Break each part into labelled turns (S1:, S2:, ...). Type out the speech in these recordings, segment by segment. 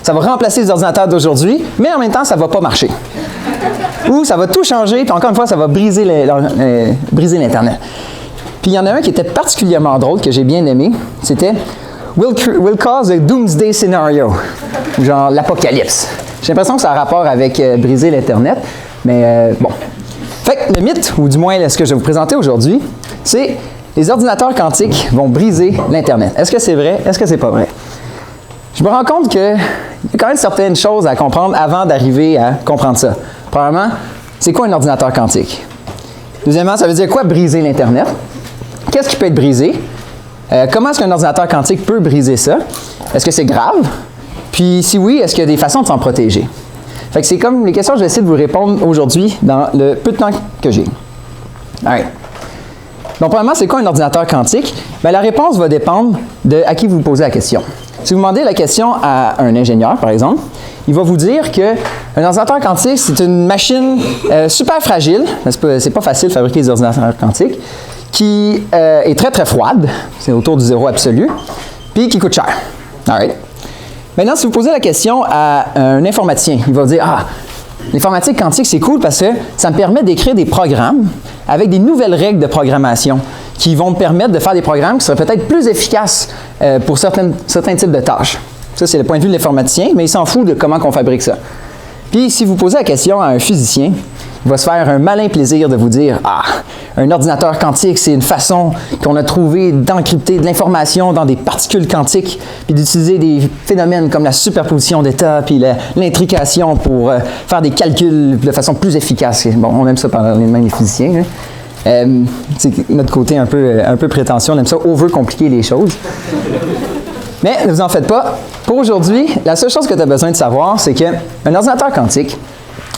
S1: ça va remplacer les ordinateurs d'aujourd'hui, mais en même temps, ça ne va pas marcher. Ou ça va tout changer, puis encore une fois, ça va briser l'Internet. Puis il y en a un qui était particulièrement drôle, que j'ai bien aimé, c'était « will cause a doomsday scenario », genre l'apocalypse. J'ai l'impression que ça a rapport avec briser l'Internet, mais bon. Fait que le mythe, ou du moins ce que je vais vous présenter aujourd'hui, c'est les ordinateurs quantiques vont briser l'Internet. Est-ce que c'est vrai? Est-ce que c'est pas vrai? Je me rends compte qu'il y a quand même certaines choses à comprendre avant d'arriver à comprendre ça. Premièrement, c'est quoi un ordinateur quantique? Deuxièmement, ça veut dire quoi briser l'Internet? Qu'est-ce qui peut être brisé? Comment est-ce qu'un ordinateur quantique peut briser ça? Est-ce que c'est grave? Puis si oui, est-ce qu'il y a des façons de s'en protéger? Fait que c'est comme les questions que je vais essayer de vous répondre aujourd'hui dans le peu de temps que j'ai. Alright. Donc, premièrement, c'est quoi un ordinateur quantique? Bien, la réponse va dépendre de à qui vous posez la question. Si vous demandez la question à un ingénieur, par exemple, il va vous dire qu'un ordinateur quantique, c'est une machine super fragile, c'est pas facile de fabriquer des ordinateurs quantiques, qui est très, très froide, c'est autour du zéro absolu, puis qui coûte cher. Alright. Maintenant, si vous posez la question à un informaticien, il va dire « Ah, l'informatique quantique, c'est cool parce que ça me permet d'écrire des programmes avec des nouvelles règles de programmation qui vont me permettre de faire des programmes qui seraient peut-être plus efficaces pour certains types de tâches. » Ça, c'est le point de vue de l'informaticien, mais il s'en fout de comment on fabrique ça. Puis, si vous posez la question à un physicien, il va se faire un malin plaisir de vous dire « Ah, un ordinateur quantique, c'est une façon qu'on a trouvé d'encrypter de l'information dans des particules quantiques, puis d'utiliser des phénomènes comme la superposition d'états, puis l'intrication pour faire des calculs de façon plus efficace. » Bon, on aime ça parler même les physiciens. Hein? C'est notre côté un peu prétentieux, on aime ça over-compliquer les choses. Mais ne vous en faites pas. Pour aujourd'hui, la seule chose que tu as besoin de savoir, c'est qu'un ordinateur quantique,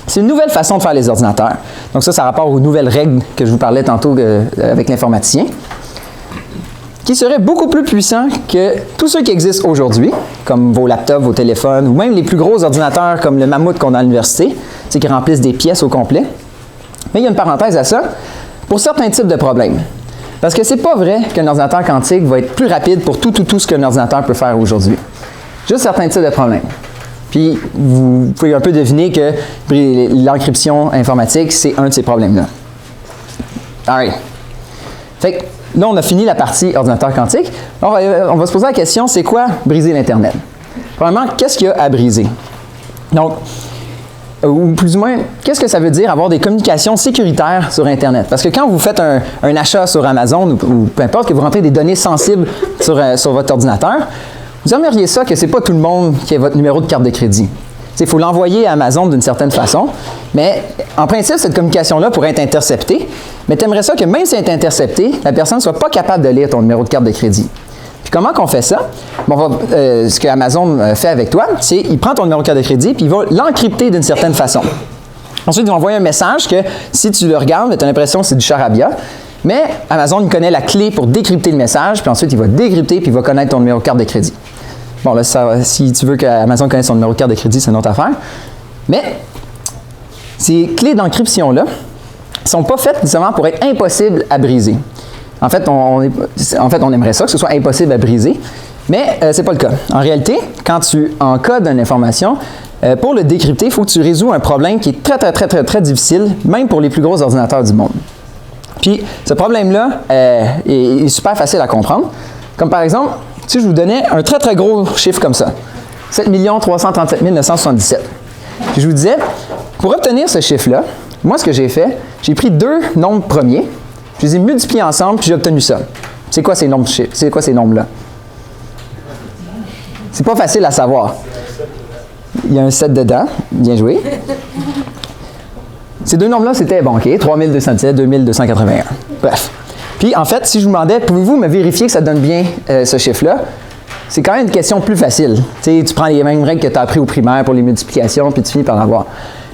S1: c'est une nouvelle façon de faire les ordinateurs. Donc ça rapport aux nouvelles règles que je vous parlais tantôt avec l'informaticien, qui serait beaucoup plus puissant que tous ceux qui existent aujourd'hui, comme vos laptops, vos téléphones, ou même les plus gros ordinateurs comme le Mammouth qu'on a à l'université, qui remplissent des pièces au complet. Mais il y a une parenthèse à ça, pour certains types de problèmes. Parce que c'est pas vrai qu'un ordinateur quantique va être plus rapide pour tout ce qu'un ordinateur peut faire aujourd'hui. Juste certains types de problèmes. Puis, vous pouvez un peu deviner que l'encryption informatique, c'est un de ces problèmes-là. Alright. Fait que là, on a fini la partie ordinateur quantique. On va se poser la question, c'est quoi briser l'Internet? Premièrement, qu'est-ce qu'il y a à briser? Donc, ou plus ou moins, qu'est-ce que ça veut dire avoir des communications sécuritaires sur Internet? Parce que quand vous faites un achat sur Amazon ou peu importe, que vous rentrez des données sensibles sur votre ordinateur, vous aimeriez ça que ce n'est pas tout le monde qui a votre numéro de carte de crédit. Il faut l'envoyer à Amazon d'une certaine façon, mais en principe, cette communication-là pourrait être interceptée, mais tu aimerais ça que même si elle est interceptée, la personne ne soit pas capable de lire ton numéro de carte de crédit. Puis comment qu'on fait ça? Bon, ce que Amazon fait avec toi, c'est qu'il prend ton numéro de carte de crédit puis il va l'encrypter d'une certaine façon. Ensuite, il va envoyer un message que si tu le regardes, tu as l'impression que c'est du charabia, mais Amazon il connaît la clé pour décrypter le message, puis ensuite il va décrypter puis il va connaître ton numéro de carte de crédit. Bon, là, si tu veux qu'Amazon connaisse ton numéro de carte de crédit, c'est une autre affaire. Mais ces clés d'encryption-là ne sont pas faites nécessairement pour être impossibles à briser. En fait, on aimerait ça, que ce soit impossible à briser, mais ce n'est pas le cas. En réalité, quand tu encodes une information, pour le décrypter, il faut que tu résous un problème qui est très difficile, même pour les plus gros ordinateurs du monde. Puis, ce problème-là est super facile à comprendre. Comme par exemple, si je vous donnais un très gros chiffre comme ça, 7 337 977. Puis je vous disais, pour obtenir ce chiffre-là, moi, ce que j'ai fait, j'ai pris deux nombres premiers, je les ai multipliés ensemble, puis j'ai obtenu ça. C'est quoi ces nombres-là? C'est pas facile à savoir. Il y a un 7 dedans. Bien joué. Ces deux nombres-là, c'était, bon, OK, 3217, 2281. Bref. Puis, en fait, si je vous demandais, pouvez-vous me vérifier que ça donne bien ce chiffre-là? C'est quand même une question plus facile. Tu prends les mêmes règles que tu as appris au primaire pour les multiplications, puis tu finis par l'avoir.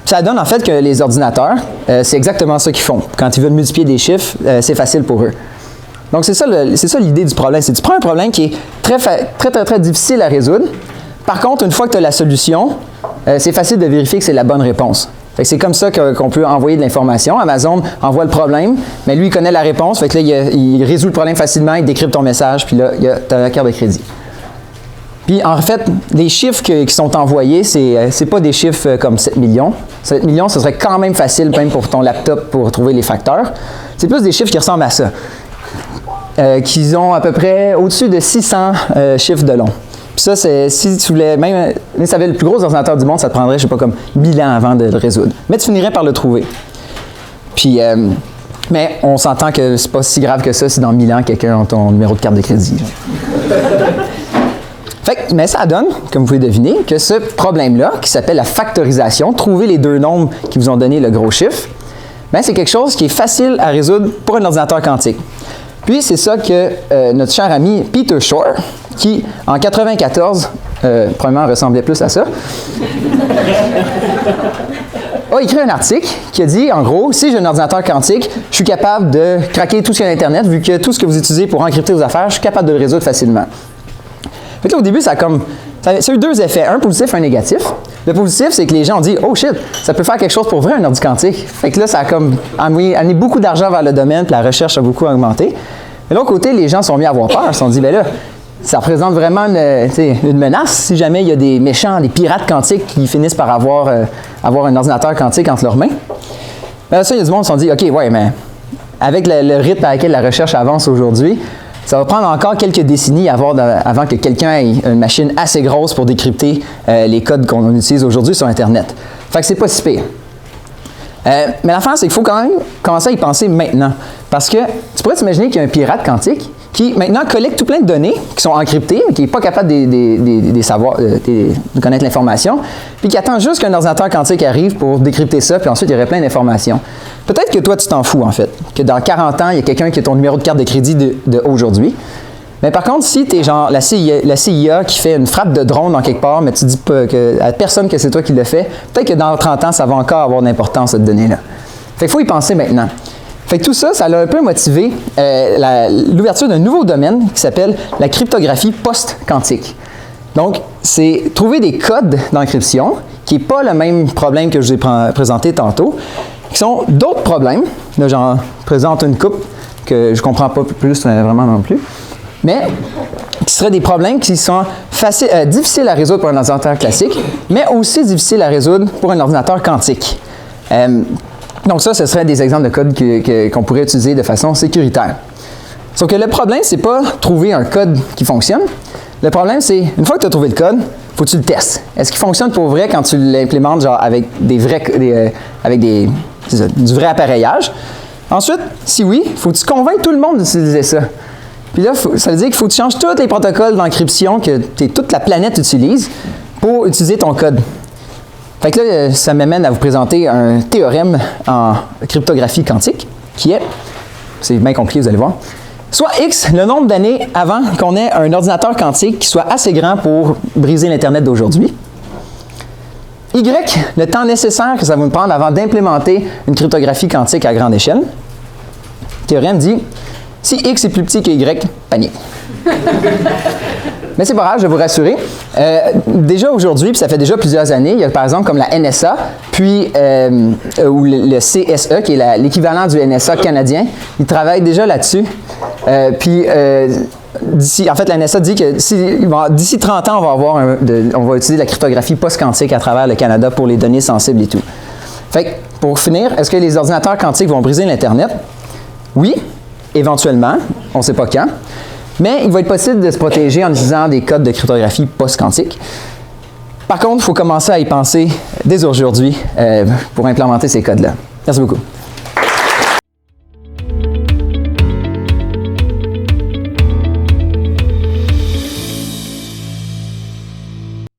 S1: Puis ça donne en fait que les ordinateurs, c'est exactement ça qu'ils font. Quand ils veulent multiplier des chiffres, c'est facile pour eux. Donc, c'est ça l'idée du problème. C'est que tu prends un problème qui est très difficile à résoudre. Par contre, une fois que tu as la solution, c'est facile de vérifier que c'est la bonne réponse. Fait que c'est comme ça qu'on peut envoyer de l'information. Amazon envoie le problème, mais lui, il connaît la réponse. Fait que là, il résout le problème facilement, il décrypte ton message, puis là, tu as la carte de crédit. Puis en fait, les chiffres qui sont envoyés, c'est pas des chiffres comme 7 millions. 7 millions, ce serait quand même facile, même pour ton laptop, pour trouver les facteurs. C'est plus des chiffres qui ressemblent à ça. Qu'ils ont à peu près au-dessus de 600 chiffres de long. Puis ça, si tu voulais, même si tu avais le plus gros ordinateur du monde, ça te prendrait, je sais pas, comme 1000 ans avant de le résoudre. Mais tu finirais par le trouver. Puis, mais on s'entend que c'est pas si grave que ça si dans 1000 ans, quelqu'un a ton numéro de carte de crédit. Mais ça donne, comme vous pouvez deviner, que ce problème-là, qui s'appelle la factorisation, trouver les deux nombres qui vous ont donné le gros chiffre, c'est quelque chose qui est facile à résoudre pour un ordinateur quantique. Puis c'est ça que notre cher ami Peter Shor, qui en 1994, probablement ressemblait plus à ça, a écrit un article qui a dit, en gros, si j'ai un ordinateur quantique, je suis capable de craquer tout ce qu'il y a sur Internet, vu que tout ce que vous utilisez pour encrypter vos affaires, je suis capable de le résoudre facilement. Fait que là, au début, ça a eu deux effets, un positif et un négatif. Le positif, c'est que les gens ont dit « Oh shit, ça peut faire quelque chose pour vrai, un ordi quantique. » Fait que là, ça a comme amené beaucoup d'argent vers le domaine, puis la recherche a beaucoup augmenté. Mais de l'autre côté, les gens sont mis à avoir peur. Ils se sont dit « Ben là, ça représente vraiment une menace si jamais il y a des méchants, des pirates quantiques qui finissent par avoir un ordinateur quantique entre leurs mains. » Ben ça, il y a du monde qui se sont dit « OK, ouais, mais avec le rythme à laquelle la recherche avance aujourd'hui, ça va prendre encore quelques décennies avant que quelqu'un ait une machine assez grosse pour décrypter les codes qu'on utilise aujourd'hui sur Internet. » Fait que c'est pas si pire. Mais l'affaire, c'est qu'il faut quand même commencer à y penser maintenant. Parce que tu pourrais t'imaginer qu'il y a un pirate quantique qui maintenant collecte tout plein de données qui sont encryptées, mais qui n'est pas capable de connaître l'information, puis qui attend juste qu'un ordinateur quantique arrive pour décrypter ça, puis ensuite il y aurait plein d'informations. Peut-être que toi, tu t'en fous, en fait, que dans 40 ans, il y a quelqu'un qui a ton numéro de carte de crédit de aujourd'hui. Mais par contre, si tu es genre la CIA qui fait une frappe de drone dans quelque part, mais tu dis pas à personne que c'est toi qui le fais, peut-être que dans 30 ans, ça va encore avoir de l'importance, cette donnée-là. Fait qu'il faut y penser maintenant. Fait que tout ça, ça a un peu motivé l'ouverture d'un nouveau domaine qui s'appelle la cryptographie post-quantique. Donc, c'est trouver des codes d'encryption, qui n'est pas le même problème que je vous ai présenté tantôt, qui sont d'autres problèmes. Là, j'en présente une couple que je ne comprends pas plus vraiment non plus. Mais qui seraient des problèmes qui sont difficiles à résoudre pour un ordinateur classique, mais aussi difficiles à résoudre pour un ordinateur quantique. Donc ça, ce serait des exemples de codes qu'on pourrait utiliser de façon sécuritaire. Sauf que le problème, c'est pas trouver un code qui fonctionne. Le problème, c'est, une fois que tu as trouvé le code, faut que tu le testes. Est-ce qu'il fonctionne pour vrai quand tu l'implémentes genre avec du vrai appareillage? Ensuite, si oui, il faut que tu convainques tout le monde d'utiliser ça. Puis là, ça veut dire qu'il faut que tu changes tous les protocoles d'encryption que toute la planète utilise pour utiliser ton code. Fait que là, ça m'amène à vous présenter un théorème en cryptographie quantique qui est, c'est bien compliqué, vous allez voir, soit X, le nombre d'années avant qu'on ait un ordinateur quantique qui soit assez grand pour briser l'Internet d'aujourd'hui. Y, le temps nécessaire que ça va nous prendre avant d'implémenter une cryptographie quantique à grande échelle. Le théorème dit, si X est plus petit que Y, panique. Mais c'est pas grave, je vais vous rassurer. Déjà aujourd'hui, puis ça fait déjà plusieurs années, il y a par exemple comme la NSA, puis ou le CSE, qui est l'équivalent du NSA canadien, ils travaillent déjà là-dessus. En fait, la NSA dit que d'ici 30 ans, on va utiliser la cryptographie post-quantique à travers le Canada pour les données sensibles et tout. Fait que, pour finir, est-ce que les ordinateurs quantiques vont briser l'Internet? Oui, éventuellement, on ne sait pas quand. Mais il va être possible de se protéger en utilisant des codes de cryptographie post-quantique. Par contre, il faut commencer à y penser dès aujourd'hui pour implémenter ces codes-là. Merci beaucoup.